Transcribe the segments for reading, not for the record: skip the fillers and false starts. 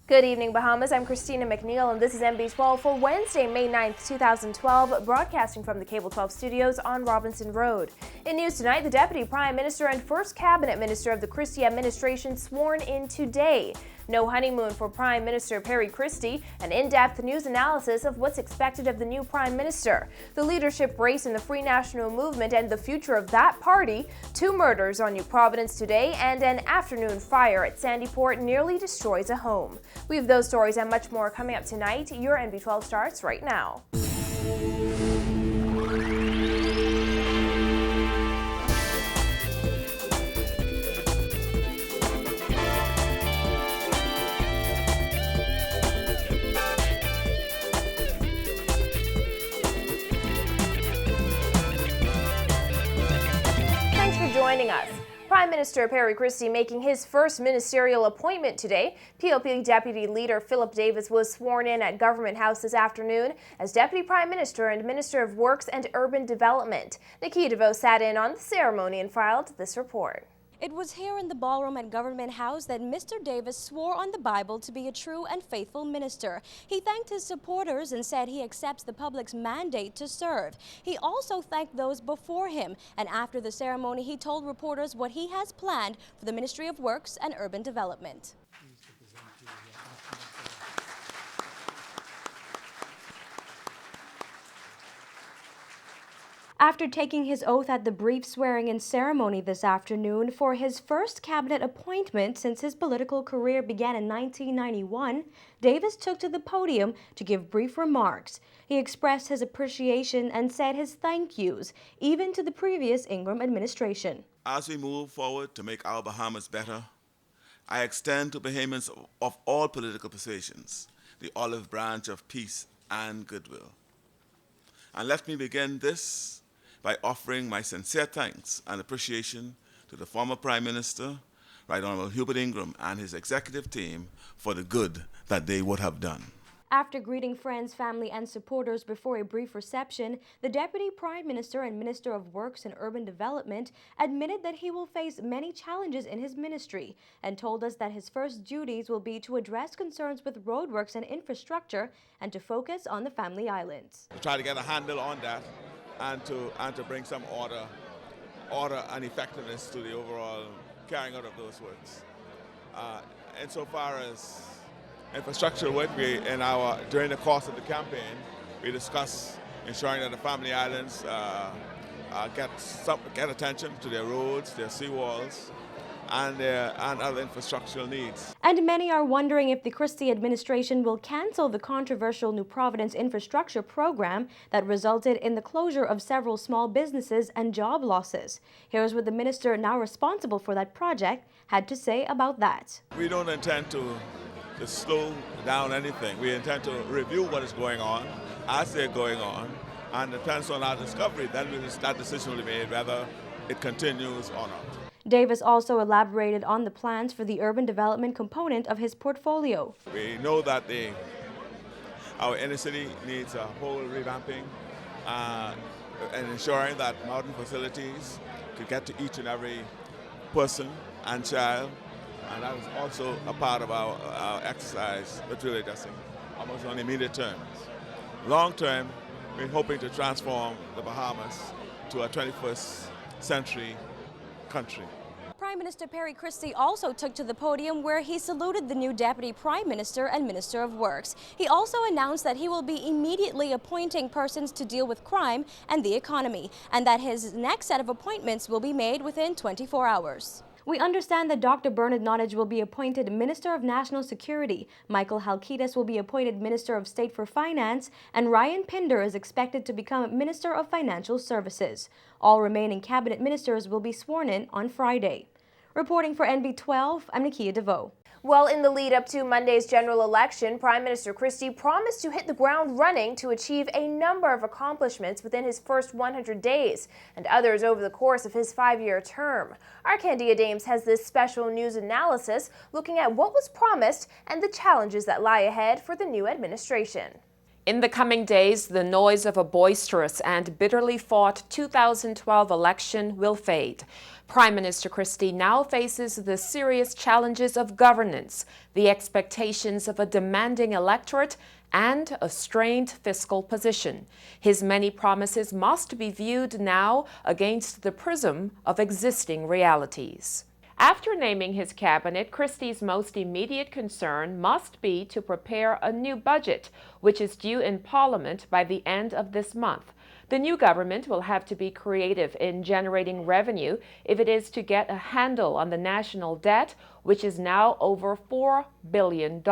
Good evening, Bahamas. I'm Christina McNeil, and this is NB12 for Wednesday, May 9th, 2012, broadcasting from the Cable 12 studios on Robinson Road. In news tonight, the Deputy Prime Minister and First Cabinet Minister of the Christie administration sworn in today. No honeymoon for Prime Minister Perry Christie, an in-depth news analysis of what's expected of the new Prime Minister, the leadership race in the Free National Movement and the future of that party, 2 murders on New Providence today, and an afternoon fire at Sandyport nearly destroys a home. We have those stories and much more coming up tonight. Your NB12 starts right now. Joining us. Prime Minister Perry Christie making his first ministerial appointment today. PLP Deputy Leader Philip Davis was sworn in at Government House this afternoon as Deputy Prime Minister and Minister of Works and Urban Development. Nikia DeVoe sat in on the ceremony and filed this report. It was here in the ballroom at Government House that Mr. Davis swore on the Bible to be a true and faithful minister. He thanked his supporters and said he accepts the public's mandate to serve. He also thanked those before him, and after the ceremony he told reporters what he has planned for the Ministry of Works and Urban Development. After taking his oath at the brief swearing-in ceremony this afternoon for his first cabinet appointment since his political career began in 1991, Davis took to the podium to give brief remarks. He expressed his appreciation and said his thank yous, even to the previous Ingram administration. As we move forward to make our Bahamas better, I extend to Bahamians of all political persuasions the olive branch of peace and goodwill. And let me begin this by offering my sincere thanks and appreciation to the former Prime Minister, Right Honorable Hubert Ingram, and his executive team for the good that they would have done. After greeting friends, family, and supporters before a brief reception, the Deputy Prime Minister and Minister of Works and Urban Development admitted that he will face many challenges in his ministry and told us that his first duties will be to address concerns with roadworks and infrastructure and to focus on the Family Islands. To try to get a handle on that and to bring some order and effectiveness to the overall carrying out of those works. Insofar as infrastructural work, during the course of the campaign, we discussed ensuring that the Family Islands get attention to their roads, their seawalls, and other infrastructural needs. And many are wondering if the Christie administration will cancel the controversial New Providence infrastructure program that resulted in the closure of several small businesses and job losses. Here's what the minister now responsible for that project had to say about that. We don't intend to slow down anything. We intend to review what is going on as they're going on, and it depends on our discovery. Then that decision will be made whether it continues or not. Davis also elaborated on the plans for the urban development component of his portfolio. We know that our inner city needs a whole revamping and ensuring that modern facilities could get to each and every person and child. And that is also a part of our exercise, but really addressing almost on immediate terms. Long term, we're hoping to transform the Bahamas to a 21st century country. Prime Minister Perry Christie also took to the podium where he saluted the new Deputy Prime Minister and Minister of Works. He also announced that he will be immediately appointing persons to deal with crime and the economy, and that his next set of appointments will be made within 24 hours. We understand that Dr. Bernard Nottage will be appointed Minister of National Security, Michael Halkitis will be appointed Minister of State for Finance, and Ryan Pinder is expected to become Minister of Financial Services. All remaining cabinet ministers will be sworn in on Friday. Reporting for NB12, I'm Nikia DeVoe. Well, in the lead up to Monday's general election, Prime Minister Christie promised to hit the ground running to achieve a number of accomplishments within his first 100 days and others over the course of his 5-year term. Our Candia Dames has this special news analysis looking at what was promised and the challenges that lie ahead for the new administration. In the coming days, the noise of a boisterous and bitterly fought 2012 election will fade. Prime Minister Christie now faces the serious challenges of governance, the expectations of a demanding electorate, and a strained fiscal position. His many promises must be viewed now against the prism of existing realities. After naming his cabinet, Christie's most immediate concern must be to prepare a new budget, which is due in Parliament by the end of this month. The new government will have to be creative in generating revenue if it is to get a handle on the national debt, which is now over $4 billion.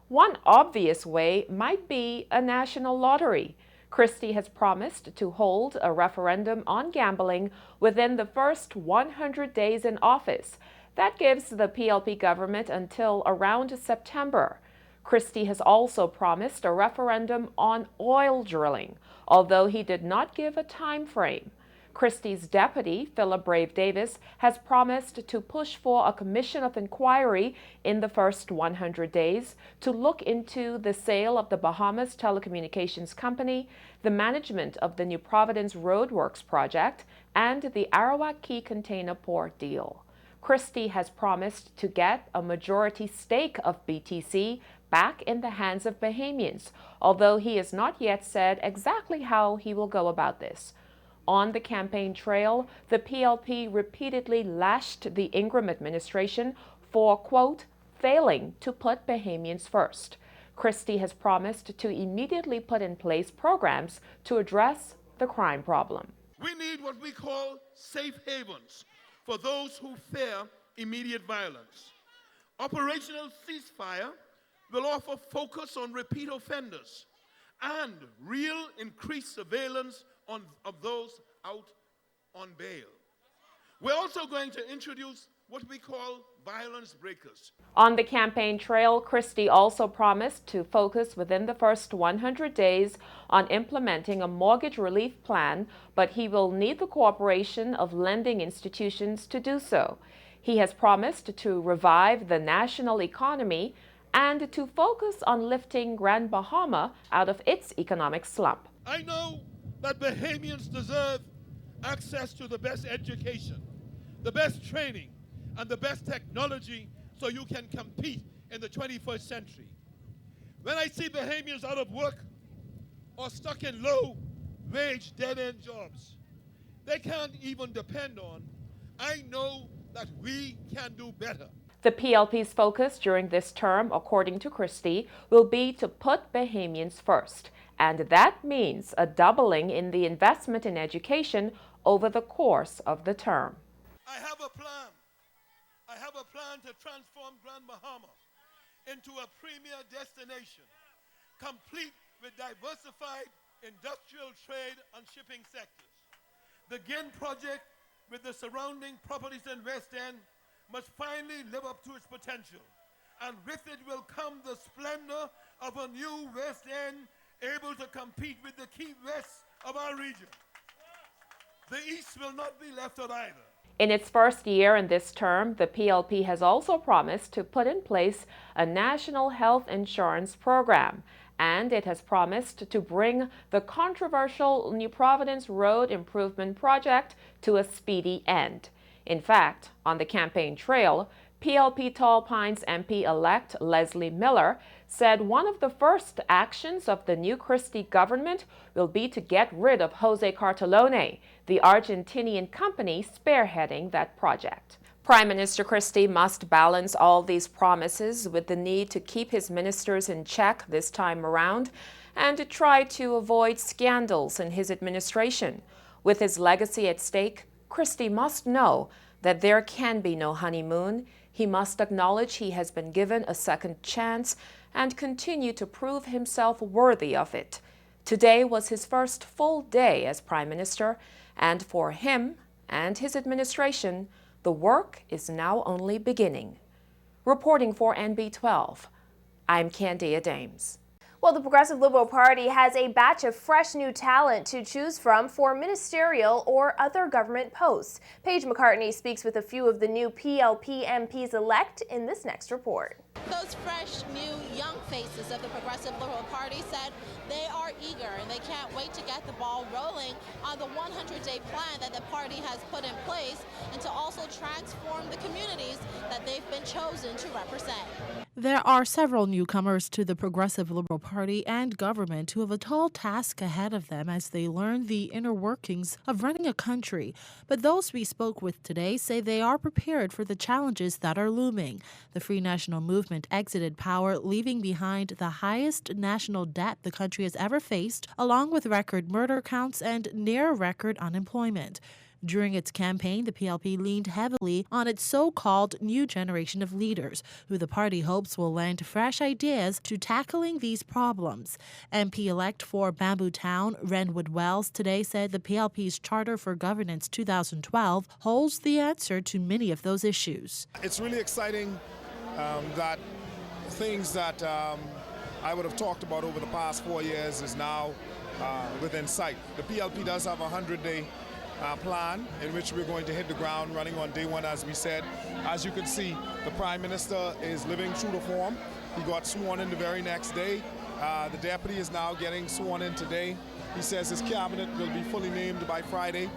One obvious way might be a national lottery. Christie has promised to hold a referendum on gambling within the first 100 days in office. That gives the PLP government until around September. Christie has also promised a referendum on oil drilling, although he did not give a time frame. Christie's deputy, Philip Brave Davis, has promised to push for a commission of inquiry in the first 100 days to look into the sale of the Bahamas Telecommunications Company, the management of the New Providence Roadworks project, and the Arawak Key container port deal. Christie has promised to get a majority stake of BTC back in the hands of Bahamians, although he has not yet said exactly how he will go about this. On the campaign trail, the PLP repeatedly lashed the Ingram administration for, quote, failing to put Bahamians first. Christie has promised to immediately put in place programs to address the crime problem. We need what we call safe havens for those who fear immediate violence. Operational ceasefire will offer focus on repeat offenders and real increased surveillance of those out on bail. We're also going to introduce what we call violence breakers. On the campaign trail, Christie also promised to focus within the first 100 days on implementing a mortgage relief plan, but he will need the cooperation of lending institutions to do so. He has promised to revive the national economy and to focus on lifting Grand Bahama out of its economic slump. I know that Bahamians deserve access to the best education, the best training, and the best technology so you can compete in the 21st century. When I see Bahamians out of work or stuck in low-wage, dead-end jobs they can't even depend on, I know that we can do better. The PLP's focus during this term, according to Christie, will be to put Bahamians first. And that means a doubling in the investment in education over the course of the term. I have a plan. I have a plan to transform Grand Bahama into a premier destination, complete with diversified industrial trade and shipping sectors. The GIN project with the surrounding properties in West End must finally live up to its potential. And with it will come the splendor of a new West End able to compete with the Key West of our region. The East will not be left out either. In its first year in this term, the PLP has also promised to put in place a national health insurance program, and it has promised to bring the controversial New Providence Road Improvement Project to a speedy end. In fact, on the campaign trail, PLP Tall Pines MP-elect Leslie Miller said one of the first actions of the new Christie government will be to get rid of Jose Cartolone, the Argentinian company spearheading that project. Prime Minister Christie must balance all these promises with the need to keep his ministers in check this time around and to try to avoid scandals in his administration. With his legacy at stake, Christie must know that there can be no honeymoon. He must acknowledge he has been given a second chance and continue to prove himself worthy of it. Today was his first full day as Prime Minister, and for him and his administration, the work is now only beginning. Reporting for NB12, I'm Candia Dames. Well, the Progressive Liberal Party has a batch of fresh new talent to choose from for ministerial or other government posts. Paige McCartney speaks with a few of the new PLP MPs elect in this next report. Those fresh, new, young faces of the Progressive Liberal Party said they are eager and they can't wait to get the ball rolling on the 100-day plan that the party has put in place and to also transform the communities that they've been chosen to represent. There are several newcomers to the Progressive Liberal Party and government who have a tall task ahead of them as they learn the inner workings of running a country. But those we spoke with today say they are prepared for the challenges that are looming. The Free National Movement exited power, leaving behind the highest national debt the country has ever faced, along with record murder counts and near-record unemployment. During its campaign, the PLP leaned heavily on its so-called new generation of leaders, who the party hopes will lend fresh ideas to tackling these problems. MP-elect for Bamboo Town, Renwood Wells, today said the PLP's Charter for Governance 2012 holds the answer to many of those issues. It's really exciting that things that I would have talked about over the past 4 years is now within sight. The PLP does have a 100-day plan in which we're going to hit the ground running on day one, as we said. As you can see, the Prime Minister is living true to form. He got sworn in the very next day. The Deputy is now getting sworn in today. He says his cabinet will be fully named by Friday.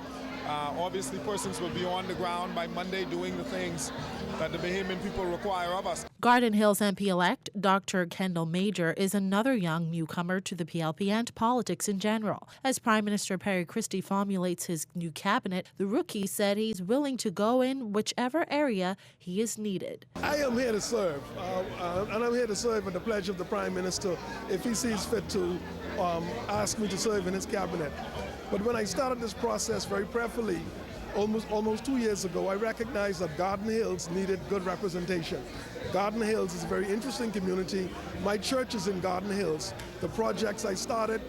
Obviously, persons will be on the ground by Monday doing the things that the Bahamian people require of us. Garden Hills MP-elect Dr. Kendall Major is another young newcomer to the PLP and politics in general. As Prime Minister Perry Christie formulates his new cabinet, the rookie said he's willing to go in whichever area he is needed. I am here to serve, and I'm here to serve at the pledge of the Prime Minister if he sees fit to ask me to serve in his cabinet. But when I started this process very prayerfully, almost 2 years ago, I recognized that Garden Hills needed good representation. Garden Hills is a very interesting community. My church is in Garden Hills. The projects I started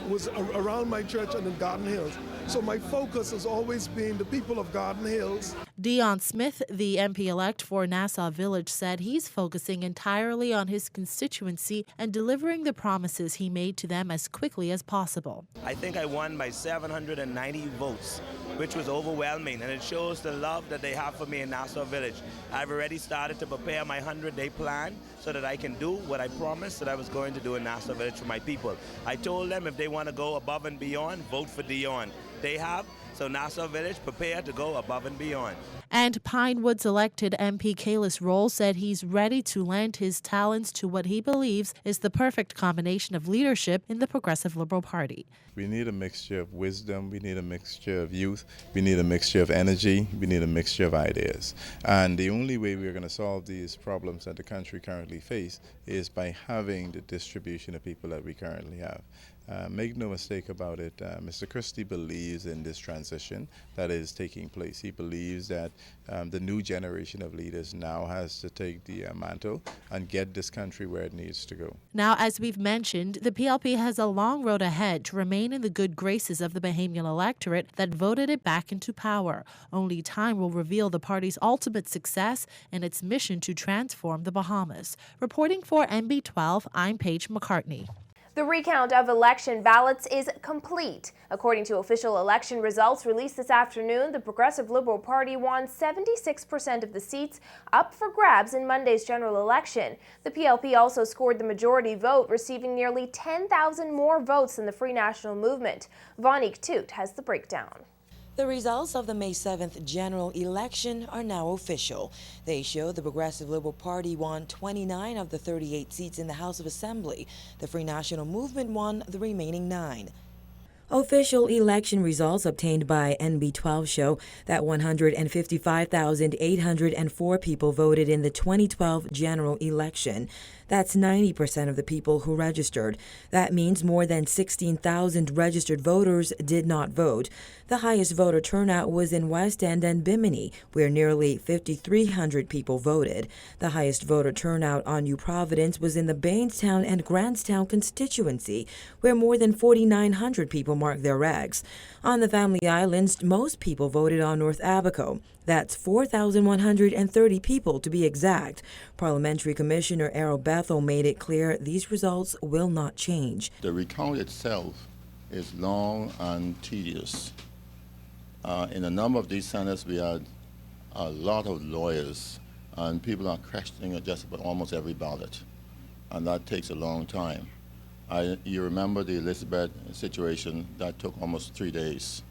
was around my church and in Garden Hills. So my focus has always been the people of Garden Hills. Dion Smith, the MP-elect for Nassau Village, said he's focusing entirely on his constituency and delivering the promises he made to them as quickly as possible. I think I won by 790 votes, which was overwhelming, and it shows the love that they have for me in Nassau Village. I've already started to prepare my 100-day plan so that I can do what I promised that I was going to do in Nassau Village for my people. I told them if they want to go above and beyond, vote for Dion. They have, so Nassau Village prepared to go above and beyond. And Pinewood's elected MP Kalis Roll said he's ready to lend his talents to what he believes is the perfect combination of leadership in the Progressive Liberal Party. We need a mixture of wisdom, we need a mixture of youth, we need a mixture of energy, we need a mixture of ideas. And the only way we're going to solve these problems that the country currently faces is by having the distribution of people that we currently have. Make no mistake about it, Mr. Christie believes in this transition that is taking place. He believes that the new generation of leaders now has to take the mantle and get this country where it needs to go. Now, as we've mentioned, the PLP has a long road ahead to remain in the good graces of the Bahamian electorate that voted it back into power. Only time will reveal the party's ultimate success in its mission to transform the Bahamas. Reporting for MB12, I'm Paige McCartney. The recount of election ballots is complete. According to official election results released this afternoon, the Progressive Liberal Party won 76% of the seats up for grabs in Monday's general election. The PLP also scored the majority vote, receiving nearly 10,000 more votes than the Free National Movement. Vonique Toot has the breakdown. The results of the May 7th general election are now official. They show the Progressive Liberal Party won 29 of the 38 seats in the House of Assembly. The Free National Movement won the remaining 9. Official election results obtained by NB12 show that 155,804 people voted in the 2012 general election. That's 90% of the people who registered. That means more than 16,000 registered voters did not vote. The highest voter turnout was in West End and Bimini, where nearly 5,300 people voted. The highest voter turnout on New Providence was in the Bainstown and Grantstown constituency, where more than 4,900 people marked their regs. On the Family Islands, most people voted on North Abaco. That's 4,130 people to be exact. Parliamentary Commissioner Errol Bethel made it clear these results will not change. The recount itself is long and tedious. In a number of these centers, we had a lot of lawyers, and people are questioning just about almost every ballot. and that takes a long time. You remember the Elizabeth situation, that took almost 3 days.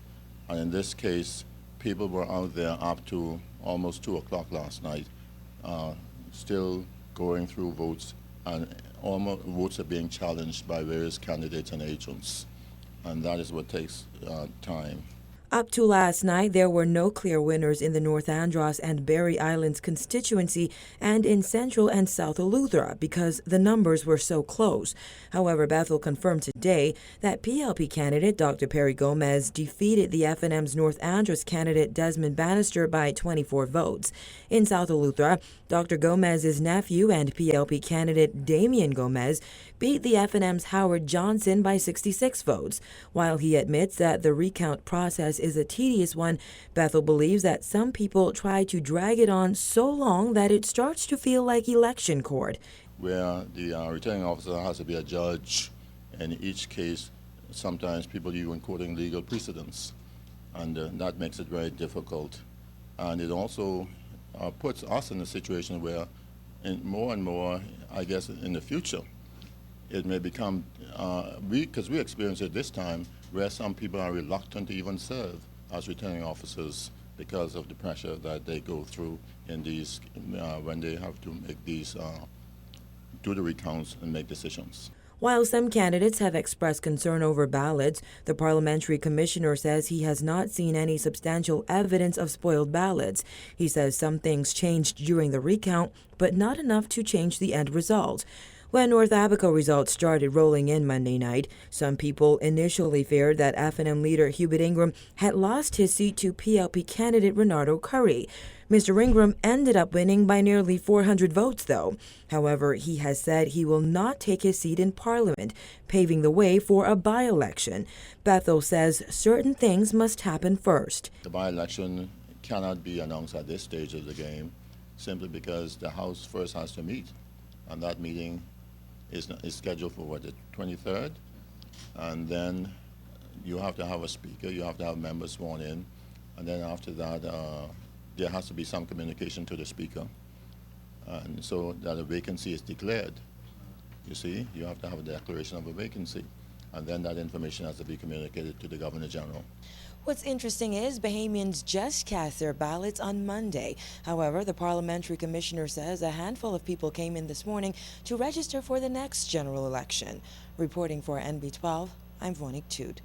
And in this case, people were out there up to almost 2 o'clock last night, still going through votes, and almost votes are being challenged by various candidates and agents. And that is what takes time. Up to last night, there were no clear winners in the North Andros and Berry Islands constituency and in Central and South Eleuthera because the numbers were so close. However, Bethel confirmed today that PLP candidate Dr. Perry Gomez defeated the FNM's North Andros candidate Desmond Bannister by 24 votes. In South Eleuthera, Dr. Gomez's nephew and PLP candidate Damian Gomez beat the FNM's Howard Johnson by 66 votes. While he admits that the recount process is a tedious one, Bethel believes that some people try to drag it on so long that it starts to feel like election court. Where the returning officer has to be a judge in each case, sometimes people even quoting legal precedents, and that makes it very difficult. And it also puts us in a situation where more and more, I guess, in the future, it may become, because we experience it this time, where some people are reluctant to even serve as returning officers because of the pressure that they go through in these, when they have to make these, do the recounts and make decisions. While some candidates have expressed concern over ballots, the parliamentary commissioner says he has not seen any substantial evidence of spoiled ballots. He says some things changed during the recount, but not enough to change the end result. When North Abaco results started rolling in Monday night, some people initially feared that FNM leader Hubert Ingram had lost his seat to PLP candidate Renardo Curry. Mr. Ingram ended up winning by nearly 400 votes, though. However, he has said he will not take his seat in Parliament, paving the way for a by-election. Bethel says certain things must happen first. The by-election cannot be announced at this stage of the game, simply because the House first has to meet, and that meeting is scheduled for the 23rd, and then you have to have a speaker, you have to have members sworn in, and then after that there has to be some communication to the speaker, and so that a vacancy is declared. You see, you have to have a declaration of a vacancy, and then that information has to be communicated to the Governor General. What's interesting is Bahamians just cast their ballots on Monday. However, the parliamentary commissioner says a handful of people came in this morning to register for the next general election. Reporting for NB12, I'm Vonique Tude.